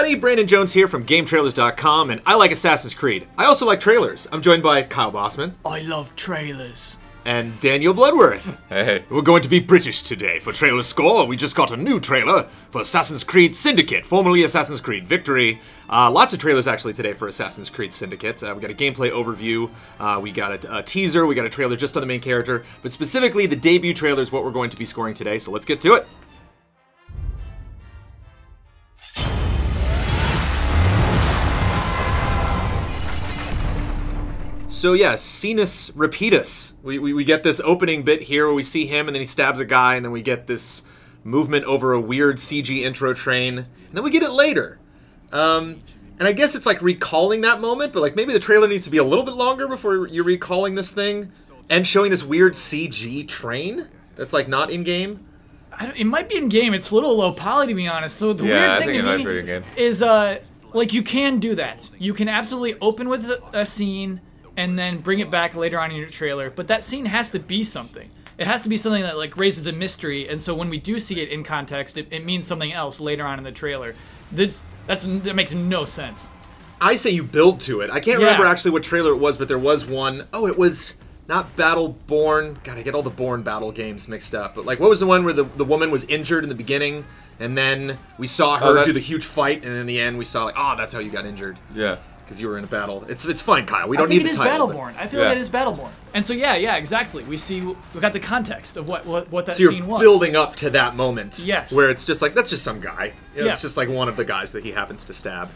everybody, Brandon Jones here from GameTrailers.com, and I like Assassin's Creed. I also like trailers. I'm joined by Kyle Bossman. I love trailers. And Daniel Bloodworth. Hey. We're going to be British today for Trailer Score. We just got a new trailer for Assassin's Creed Syndicate, formerly Assassin's Creed Victory. Lots of trailers actually today for Assassin's Creed Syndicate. We got a gameplay overview, we got a teaser, we got a trailer just on the main character, but specifically the debut trailer is what we're going to be scoring today, so let's get to it. So yeah, Senus Repetus. We get this opening bit here where we see him and then he stabs a guy and then we get this movement over a weird CG intro train. And then we get it later. And I guess it's like recalling that moment, but like maybe the trailer needs to be a little bit longer before you're recalling this thing. And showing this weird CG train that's like not in-game. It might be in-game. It's a little low poly to be honest. So the weird thing to me is like you can do that. You can absolutely open with a scene and then bring it back later on in your trailer, but that scene has to be something. It has to be something that like raises a mystery, and so when we do see it in context, it means something else later on in the trailer. That makes no sense. I say you build to it. I can't remember actually what trailer it was, but there was one. Oh, it was not Battleborn. God, I get all the Born battle games mixed up. But like, what was the one where the woman was injured in the beginning, and then we saw her do the huge fight, and in the end we saw like, oh, that's how you got injured. Yeah. Because you were in a battle. It's fine, Kyle. We don't need the title. I think it is Battleborn. I feel like it is Battleborn. And so yeah, exactly. We got the context of what that scene was. So you're building up to that moment. Yes. Where it's just like, that's just some guy. You know, it's just like one of the guys that he happens to stab.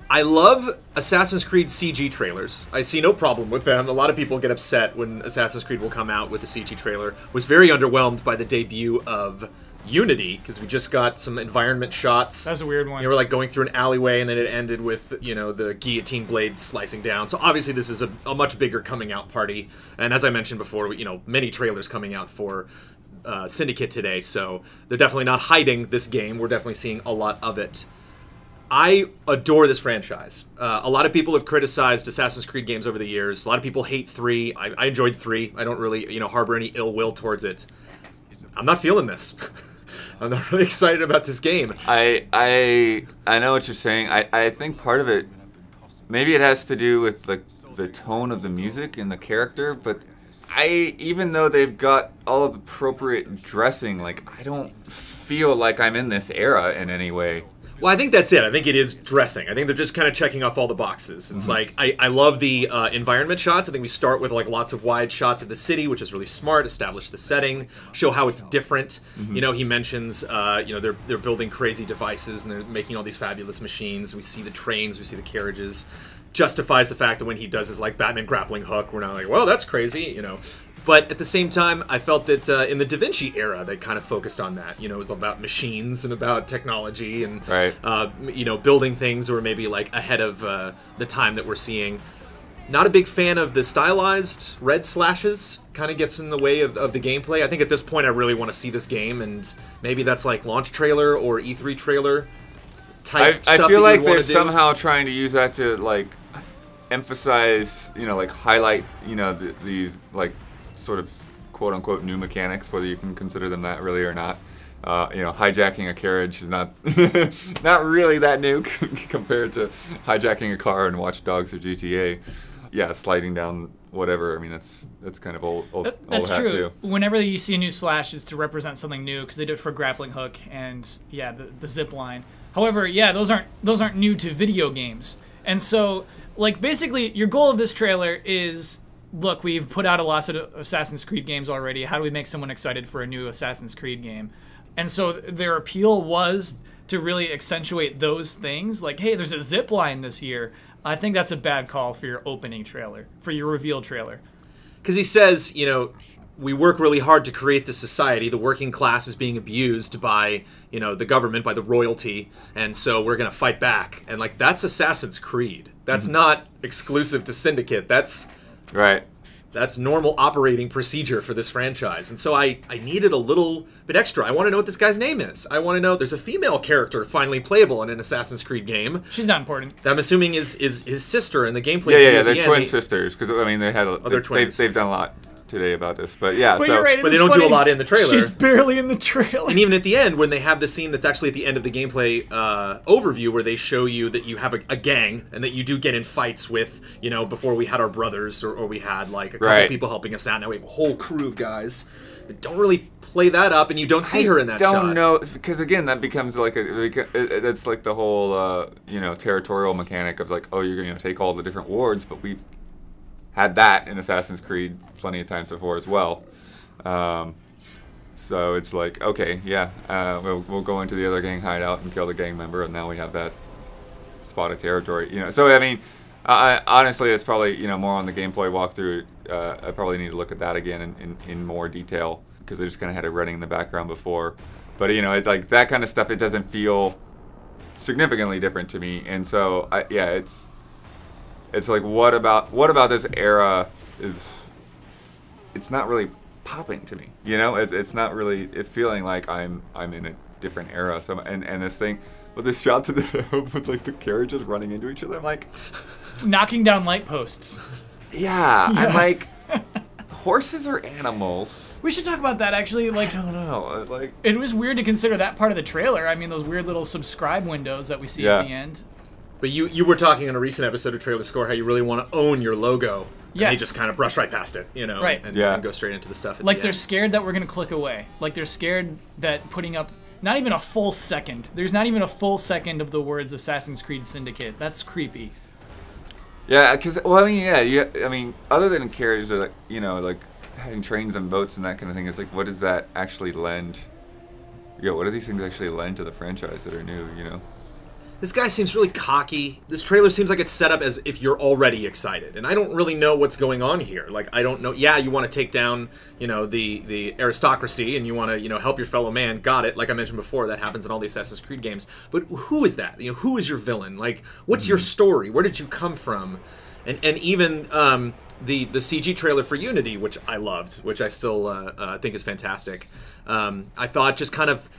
I love Assassin's Creed CG trailers. I see no problem with them. A lot of people get upset when Assassin's Creed will come out with a CG trailer. Was very underwhelmed by the debut of Unity, because we just got some environment shots. That's a weird one. You were like going through an alleyway, and then it ended with, you know, the guillotine blade slicing down. So obviously this is a much bigger coming out party. And as I mentioned before, you know, many trailers coming out for Syndicate today. So they're definitely not hiding this game. We're definitely seeing a lot of it. I adore this franchise. A lot of people have criticized Assassin's Creed games over the years. A lot of people hate 3. I enjoyed 3. I don't really, you know, harbor any ill will towards it. I'm not feeling this. I'm not really excited about this game. I know what you're saying. I think part of it, maybe it has to do with the tone of the music and the character, but even though they've got all of the appropriate dressing, like, I don't feel like I'm in this era in any way. Well, I think that's it. I think it is dressing. I think they're just kind of checking off all the boxes. It's like, I love the environment shots. I think we start with like lots of wide shots of the city, which is really smart. Establish the setting, show how it's different. You know, he mentions, you know, they're building crazy devices and they're making all these fabulous machines. We see the trains, we see the carriages. Justifies the fact that when he does his like Batman grappling hook, we're not like, well, that's crazy, you know. But at the same time, I felt that in the Da Vinci era, they kind of focused on that. You know, it was about machines and about technology and, you know, building things that were maybe like ahead of the time that we're seeing. Not a big fan of the stylized red slashes. Kind of gets in the way of the gameplay. I think at this point, I really want to see this game, and maybe that's like launch trailer or E3 trailer type stuff. I feel like they're somehow trying to use that to like emphasize, you know, like highlight, you know, these like sort of quote-unquote new mechanics, whether you can consider them that really or not. You know, hijacking a carriage is not not really that new compared to hijacking a car in Watch Dogs or GTA. Yeah, sliding down whatever. I mean, that's kind of old That's hat true. Too. Whenever you see a new slash, it's to represent something new, because they did it for grappling hook and yeah, the zip line. However, yeah, those aren't new to video games, and so like basically your goal of this trailer is, look, we've put out a lot of Assassin's Creed games already. How do we make someone excited for a new Assassin's Creed game? And so their appeal was to really accentuate those things. Like, hey, there's a zip line this year. I think that's a bad call for your opening trailer, for your reveal trailer. Because he says, you know, we work really hard to create this society. The working class is being abused by, you know, the government, by the royalty. And so we're going to fight back. And, like, that's Assassin's Creed. That's not exclusive to Syndicate. That's... Right. That's normal operating procedure for this franchise. And so I needed a little bit extra. I want to know what this guy's name is. I want to know there's a female character finally playable in an Assassin's Creed game. She's not important. That I'm assuming is his sister in the gameplay. Yeah, they're twin sisters. Because, I mean, they've done a lot today about this, but yeah. But so you're right, But they don't do a lot in the trailer. She's barely in the trailer. And even at the end, when they have the scene that's actually at the end of the gameplay overview, where they show you that you have a gang and that you do get in fights with, you know, before we had our brothers or we had like a couple Right. people helping us out. Now we have a whole crew of guys that don't really play that up, and you don't see her in that shot. Don't know, because again, that becomes like that's like the whole you know, territorial mechanic of like, oh, you're going to take all the different wards, but we've had that in Assassin's Creed plenty of times before as well. So it's like, okay, yeah, we'll go into the other gang hideout and kill the gang member, and now we have that spot of territory. You know, so I mean, honestly, it's probably, you know, more on the gameplay walkthrough. I probably need to look at that again in more detail, because I just kind of had it running in the background before. But you know, it's like that kind of stuff. It doesn't feel significantly different to me, and so yeah, it's like, what about this era it's not really popping to me, you know? It's not really feeling like I'm in a different era. So and this thing with this shot to the with like the carriages running into each other, I'm like, knocking down light posts. yeah. I'm like, horses are animals. We should talk about that, actually. Like, I don't know. It's like, it was weird to consider that part of the trailer. I mean, those weird little subscribe windows that we see Yeah. at the end. But you were talking in a recent episode of Trailer Score how you really want to own your logo. And Yes. they just kind of brush right past it, you know, Right. and go straight into the stuff. At Like, the they're end. scared that we're going to click away. Like, they're scared that putting up not even a full second. There's not even a full second of the words Assassin's Creed Syndicate. That's creepy. yeah, because, well, I mean, yeah, I mean, other than carriages, or like, you know, like having trains and boats and that kind of thing, it's like, what does that actually lend? Yeah, what do these things actually lend to the franchise that are new, you know? This guy seems really cocky. This trailer seems like it's set up as if you're already excited, and I don't really know what's going on here. Like, I don't know. Yeah, you want to take down, you know, the aristocracy, and you want to, you know, help your fellow man. Got it. Like I mentioned before, that happens in all the Assassin's Creed games. But who is that? You know, who is your villain? Like, what's your story? Where did you come from? And even the CG trailer for Unity, which I loved, which I still think is fantastic. I thought just kind of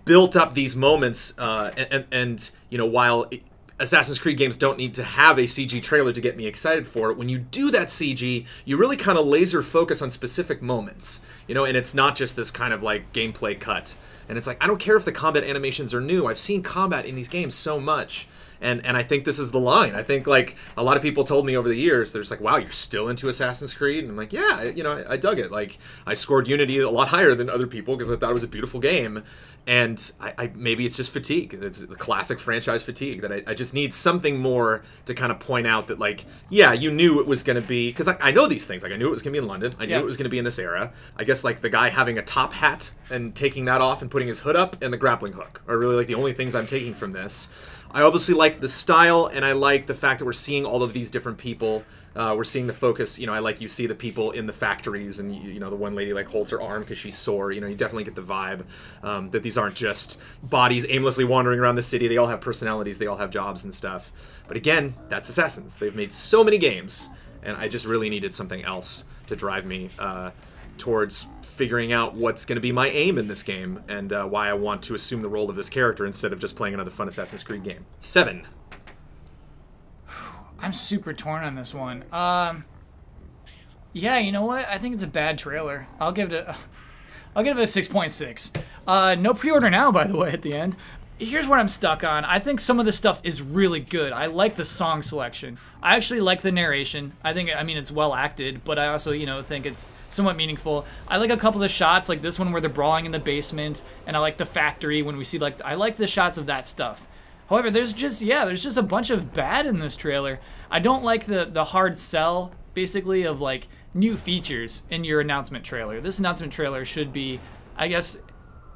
built up these moments, and you know, while Assassin's Creed games don't need to have a CG trailer to get me excited for it, when you do that CG, you really kind of laser focus on specific moments, you know, and it's not just this kind of like gameplay cut. And it's like, I don't care if the combat animations are new. I've seen combat in these games so much. And I think this is the line. I think, like, a lot of people told me over the years, they're just like, wow, you're still into Assassin's Creed? And I'm like, yeah, you know, I dug it. Like, I scored Unity a lot higher than other people because I thought it was a beautiful game. And I maybe it's just fatigue. It's the classic franchise fatigue, that I just need something more to kind of point out that, like, yeah, you knew it was going to be, because I know these things. Like, I knew it was going to be in London. I knew it was going to be in this era. I guess, like, the guy having a top hat and taking that off and putting his hood up, and the grappling hook are really, like, the only things I'm taking from this. I obviously like the style, and I like the fact that we're seeing all of these different people. We're seeing the focus, you know, I like you see the people in the factories, and, you know, the one lady, like, holds her arm because she's sore. You know, you definitely get the vibe that these aren't just bodies aimlessly wandering around the city. They all have personalities. They all have jobs and stuff. But again, that's Assassins. They've made so many games, and I just really needed something else to drive me towards figuring out what's going to be my aim in this game, and why I want to assume the role of this character instead of just playing another fun Assassin's Creed game. 7. I'm super torn on this one. Yeah, you know what? I think it's a bad trailer. I'll give it a 6.6. No pre-order now, by the way, at the end. Here's what I'm stuck on. I think some of the stuff is really good. I like the song selection. I actually like the narration. I mean, it's well acted, but I also, you know, think it's somewhat meaningful. I like a couple of the shots, like this one where they're brawling in the basement, and I like the factory when we see, like, I like the shots of that stuff. However, there's just a bunch of bad in this trailer. I don't like the hard sell, basically, of, like, new features in your announcement trailer. This announcement trailer should be, I guess,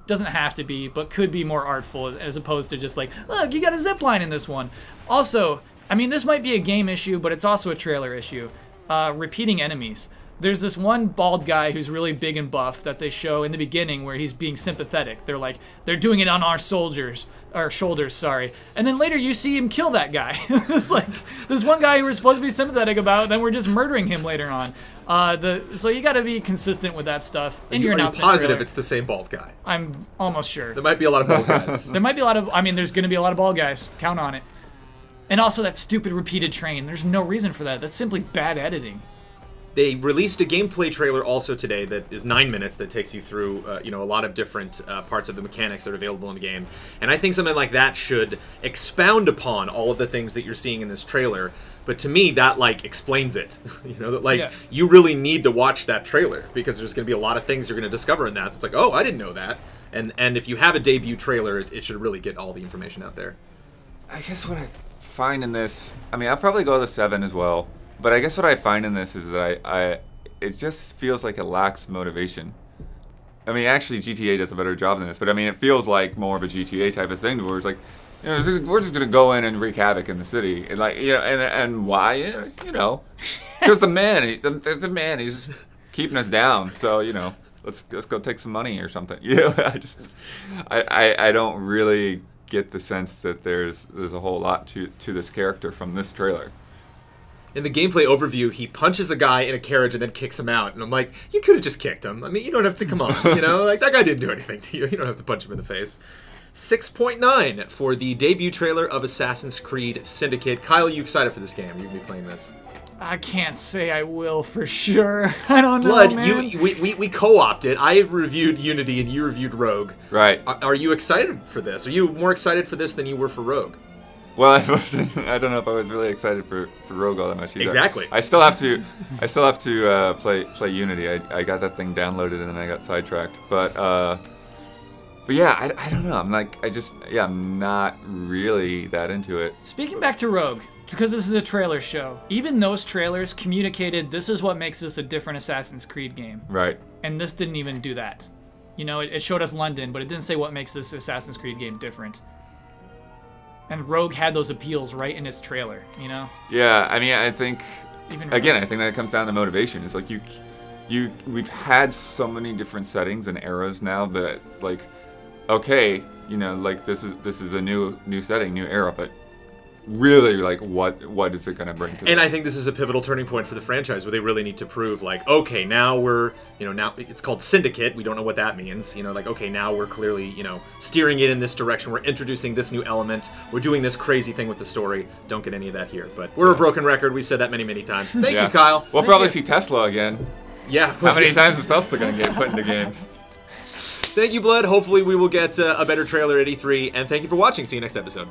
doesn't have to be, but could be more artful, as opposed to just like, look, you got a zipline in this one. Also, I mean, this might be a game issue, but it's also a trailer issue. Repeating enemies. There's this one bald guy who's really big and buff that they show in the beginning where he's being sympathetic. They're like, they're doing it on our shoulders, sorry. And then later you see him kill that guy. It's like, this one guy who we're supposed to be sympathetic about, then we're just murdering him later on. So you got to be consistent with that stuff in your announcement Are you positive trailer. it's the same bald guy? I'm almost sure. There might be a lot of bald guys. There might be a lot of, I mean, there's going to be a lot of bald guys. Count on it. And also that stupid repeated train. There's no reason for that. That's simply bad editing. They released a gameplay trailer also today that is 9 minutes that takes you through, a lot of different parts of the mechanics that are available in the game. And I think something like that should expound upon all of the things that you're seeing in this trailer. But to me, that, like, explains it. You really need to watch that trailer because there's going to be a lot of things you're going to discover in that. It's like, oh, I didn't know that. And if you have a debut trailer, it should really get all the information out there. I guess what I find in this, I mean, I'll probably go to 7 as well. But I guess what I find in this is that it just feels like it lacks motivation. I mean, actually, GTA does a better job than this, but I mean, it feels like more of a GTA type of thing, where it's like, we're just gonna go in and wreak havoc in the city, and and why, because the man, he's just keeping us down, so let's go take some money or something. I don't really get the sense that there's a whole lot to this character from this trailer. In the gameplay overview, he punches a guy in a carriage and then kicks him out. And I'm like, you could have just kicked him. I mean, you don't have to, come on, Like, that guy didn't do anything to you. You don't have to punch him in the face. 6.9 for the debut trailer of Assassin's Creed Syndicate. Kyle, are you excited for this game? You're going to be playing this. I can't say I will for sure. I don't know, Blood, man. we co-opted. I reviewed Unity and you reviewed Rogue. Right. Are you excited for this? Are you more excited for this than you were for Rogue? Well, I wasn't. I don't know if I was really excited for Rogue all that much either. Exactly. I still have to play Unity. I got that thing downloaded and then I got sidetracked. But yeah, I don't know. I'm not really that into it. Speaking back to Rogue, because this is a trailer show, even those trailers communicated this is what makes this a different Assassin's Creed game. Right. And this didn't even do that. It showed us London, but it didn't say what makes this Assassin's Creed game different. And Rogue had those appeals right in its trailer, Yeah, I mean, I think again, I think that it comes down to motivation. It's like we've had so many different settings and eras now that, like, okay, like this is a new setting, new era, but really, like, what is it going to bring to And this? I think this is a pivotal turning point for the franchise where they really need to prove, like, okay, now we're, now it's called Syndicate. We don't know what that means. Like, okay, now we're clearly, steering it in this direction. We're introducing this new element. We're doing this crazy thing with the story. Don't get any of that here. But we're a broken record. We've said that many, many times. Thank you, Kyle. We'll probably see Tesla again. Yeah. How many times is Tesla going to get put into games? Thank you, Blood. Hopefully we will get a better trailer at E3. And thank you for watching. See you next episode.